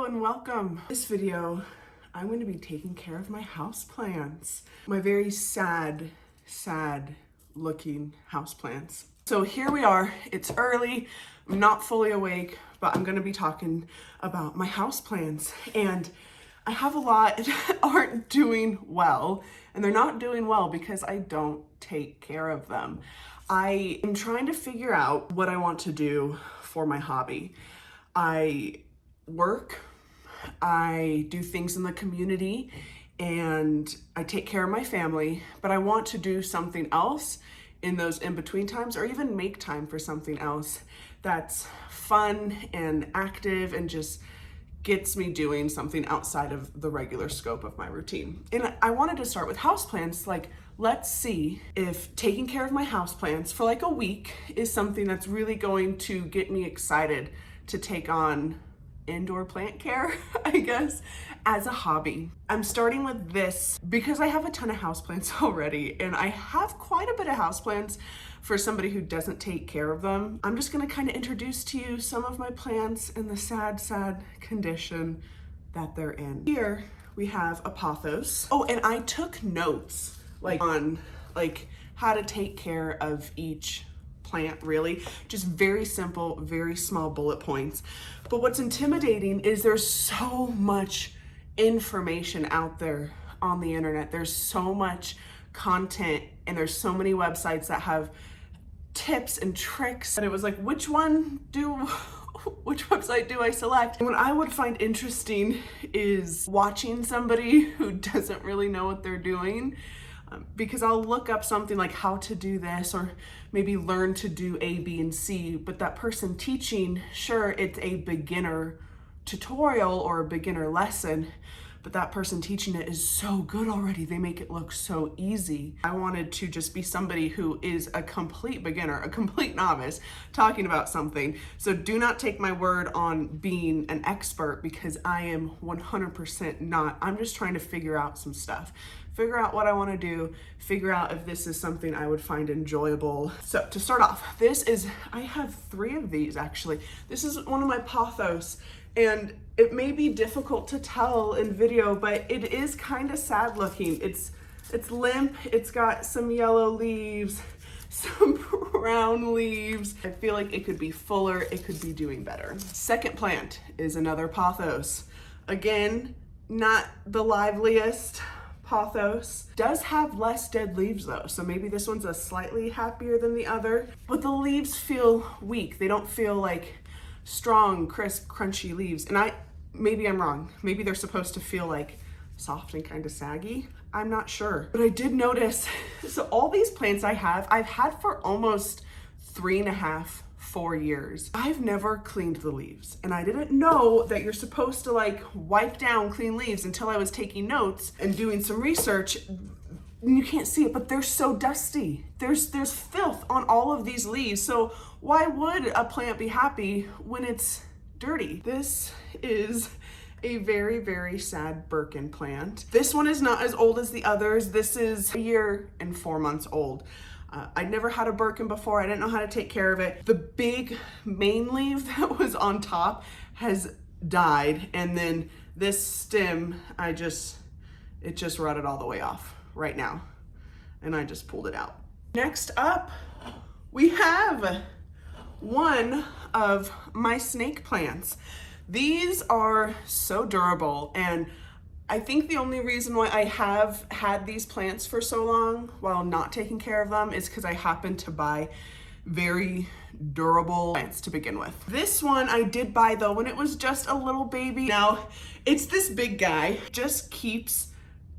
and welcome. This video, I'm going to be taking care of my houseplants. My very sad looking houseplants. So here we are, it's early, I'm not fully awake, but I'm going to be talking about my houseplants. And I have a lot that aren't doing well, and they're not doing well because I don't take care of them. I am trying to figure out what I want to do for my hobby. I work, I do things in the community, and I take care of my family, but I want to do something else in those in-between times, or even make time for something else that's fun and active and just gets me doing something outside of the regular scope of my routine. And I wanted to start with houseplants. Like, let's see if taking care of my houseplants for like a week is something that's really going to get me excited to take on indoor plant care, I guess, as a hobby. I'm starting with this because I have a ton of houseplants already, and I have quite a bit of houseplants for somebody who doesn't take care of them. I'm just gonna kind of introduce to you some of my plants and the sad condition that they're in. Here we have a pothos. Oh, and I took notes on how to take care of each plant, really. Just very simple, very small bullet points. But what's intimidating is there's so much information out there on the internet. There's so much content, and there's so many websites that have tips and tricks. And it was like, which website do I select? And what I would find interesting is watching somebody who doesn't really know what they're doing. Because I'll look up something like how to do this, or maybe learn to do A, B, and C, but that person teaching, sure, it's a beginner tutorial or a beginner lesson, but that person teaching it is so good already. They make it look so easy. I wanted to just be somebody who is a complete beginner, a complete novice, talking about something. So do not take my word on being an expert, because I am 100% not. I'm just trying to figure out some stuff. Figure out what I want to do, figure out if this is something I would find enjoyable. So to start off, I have 3 of these actually. This is one of my pothos, and it may be difficult to tell in video, but it is kind of sad looking. It's limp, it's got some yellow leaves, some brown leaves. I feel like it could be fuller, it could be doing better. Second plant is another pothos. Again, not the liveliest pothos. Does have less dead leaves though, so maybe this one's a slightly happier than the other, but the leaves feel weak. They don't feel like strong, crisp, crunchy leaves. And maybe I'm wrong. Maybe they're supposed to feel like soft and kind of saggy. I'm not sure. But I did notice, so all these plants I've had for almost 3.5, 4 years. I've never cleaned the leaves, and I didn't know that you're supposed to wipe down clean leaves until I was taking notes and doing some research. You can't see it, but they're so dusty. There's filth on all of these leaves. So why would a plant be happy when it's dirty? This is a very sad Birkin plant. This one is not as old as the others. This is 1 year and 4 months old. I'd never had a Birkin before. I didn't know how to take care of it. The big main leaf that was on top has died, and then this stem, it just rotted all the way off right now, and I just pulled it out. Next up, we have one of my snake plants. These are so durable, and I think the only reason why I have had these plants for so long while not taking care of them is because I happened to buy very durable plants to begin with. This one I did buy though when it was just a little baby. Now it's this big guy, just keeps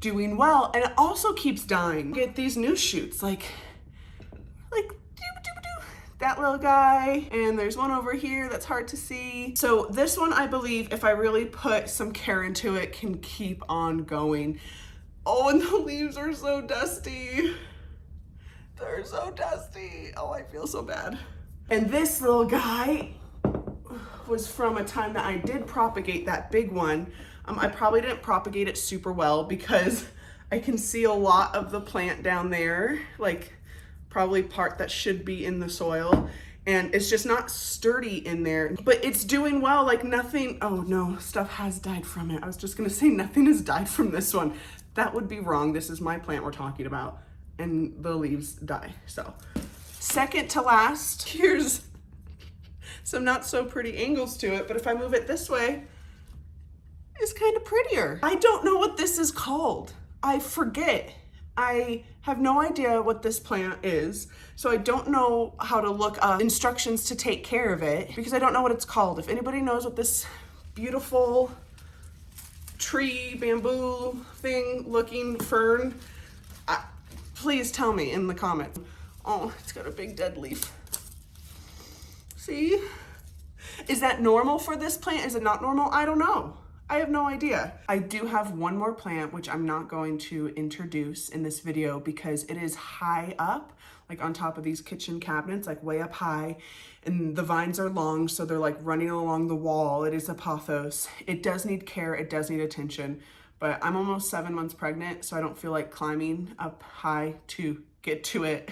doing well, and it also keeps dying. Get these new shoots like that little guy, and there's one over here that's hard to see. So this one, I believe, if I really put some care into it, can keep on going. Oh, and the leaves are so dusty. They're so dusty. Oh, I feel so bad. And this little guy was from a time that I did propagate that big one. I probably didn't propagate it super well because I can see a lot of the plant down there, probably part that should be in the soil. and it's just not sturdy in there, but it's doing well. Like nothing, oh no, stuff has died from it. I was just gonna say nothing has died from this one. That would be wrong. This is my plant we're talking about, and the leaves die. So second to last, here's some not so pretty angles to it, but if I move it this way, it's kind of prettier. I don't know what this is called. I forget. I have no idea what this plant is, so I don't know how to look up instructions to take care of it because I don't know what it's called. If anybody knows what this beautiful tree, bamboo thing looking fern, please tell me in the comments. Oh, it's got a big dead leaf. See? Is that normal for this plant? Is it not normal? I don't know. I have no idea. I do have one more plant, which I'm not going to introduce in this video because it is high up, like on top of these kitchen cabinets, like way up high, and the vines are long, so they're like running along the wall. It is a pothos. It does need care, it does need attention, but I'm almost 7 months pregnant, so I don't feel like climbing up high to get to it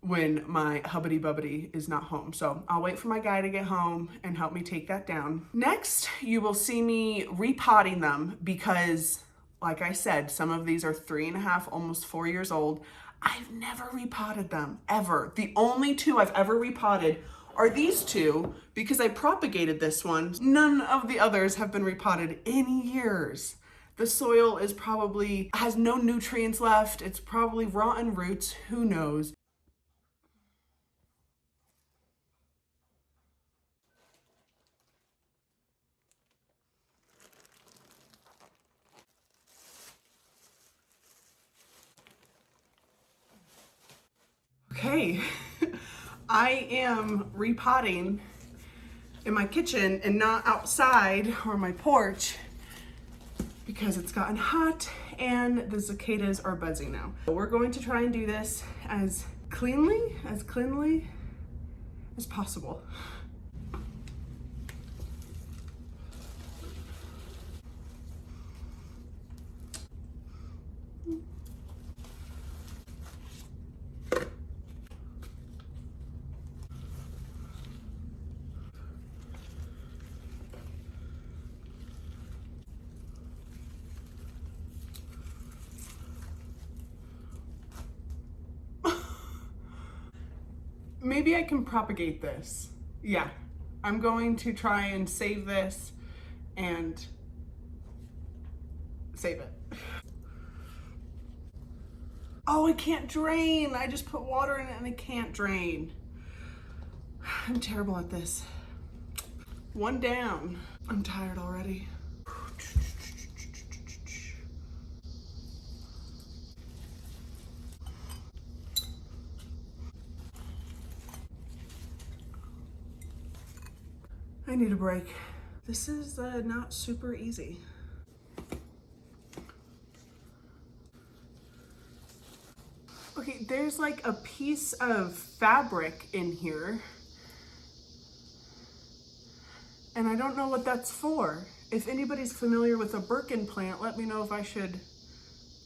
when my hubbity bubbity is not home. So I'll wait for my guy to get home and help me take that down. Next, you will see me repotting them because, like I said, some of these are 3.5, almost 4 years old. I've never repotted them, ever. The only two I've ever repotted are these two because I propagated this one. None of the others have been repotted in years. The soil is probably, has no nutrients left. It's probably rotten roots, who knows? Okay, I am repotting in my kitchen and not outside or my porch because it's gotten hot and the cicadas are buzzing now. We're going to try and do this as cleanly as possible. Maybe I can propagate this. Yeah, I'm going to try and save this and save it. Oh, it can't drain. I just put water in it and it can't drain. I'm terrible at this. One down. I'm tired already. I need a break. This is not super easy. Okay, there's like a piece of fabric in here, and I don't know what that's for. If anybody's familiar with a Birkin plant, let me know if I should,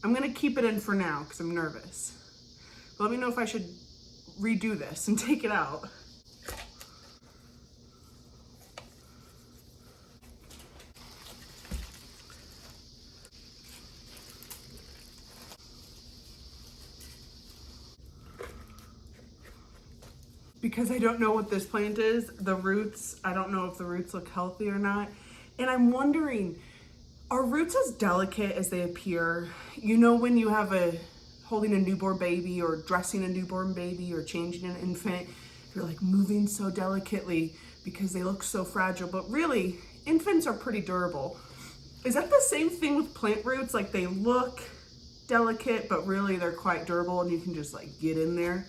I'm gonna keep it in for now because I'm nervous. But let me know if I should redo this and take it out. Because I don't know what this plant is, the roots, I don't know if the roots look healthy or not. And I'm wondering, are roots as delicate as they appear? You know, when you have holding a newborn baby or dressing a newborn baby or changing an infant, you're like moving so delicately because they look so fragile, but really, infants are pretty durable. Is that the same thing with plant roots? Like they look delicate, but really they're quite durable and you can just like get in there.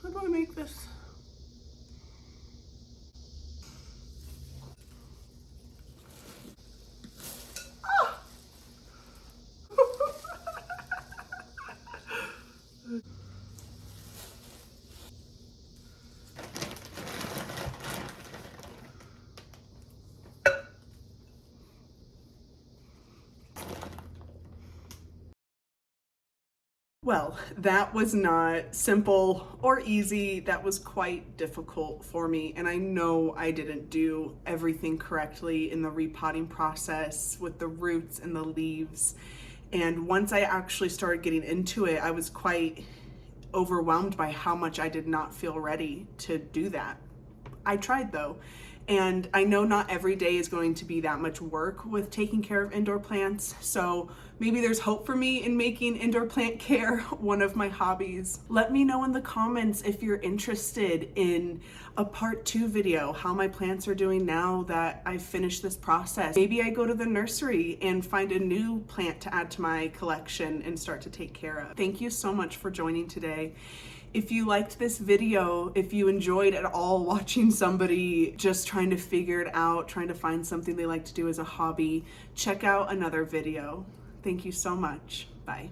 How do I make this? Well, that was not simple or easy. That was quite difficult for me. And I know I didn't do everything correctly in the repotting process with the roots and the leaves. And once I actually started getting into it, I was quite overwhelmed by how much I did not feel ready to do that. I tried though. And I know not every day is going to be that much work with taking care of indoor plants. So maybe there's hope for me in making indoor plant care one of my hobbies. Let me know in the comments if you're interested in a part 2 video, how my plants are doing now that I've finished this process. Maybe I go to the nursery and find a new plant to add to my collection and start to take care of. Thank you so much for joining today. If you liked this video, if you enjoyed at all watching somebody just trying to figure it out, trying to find something they like to do as a hobby, check out another video. Thank you so much. Bye.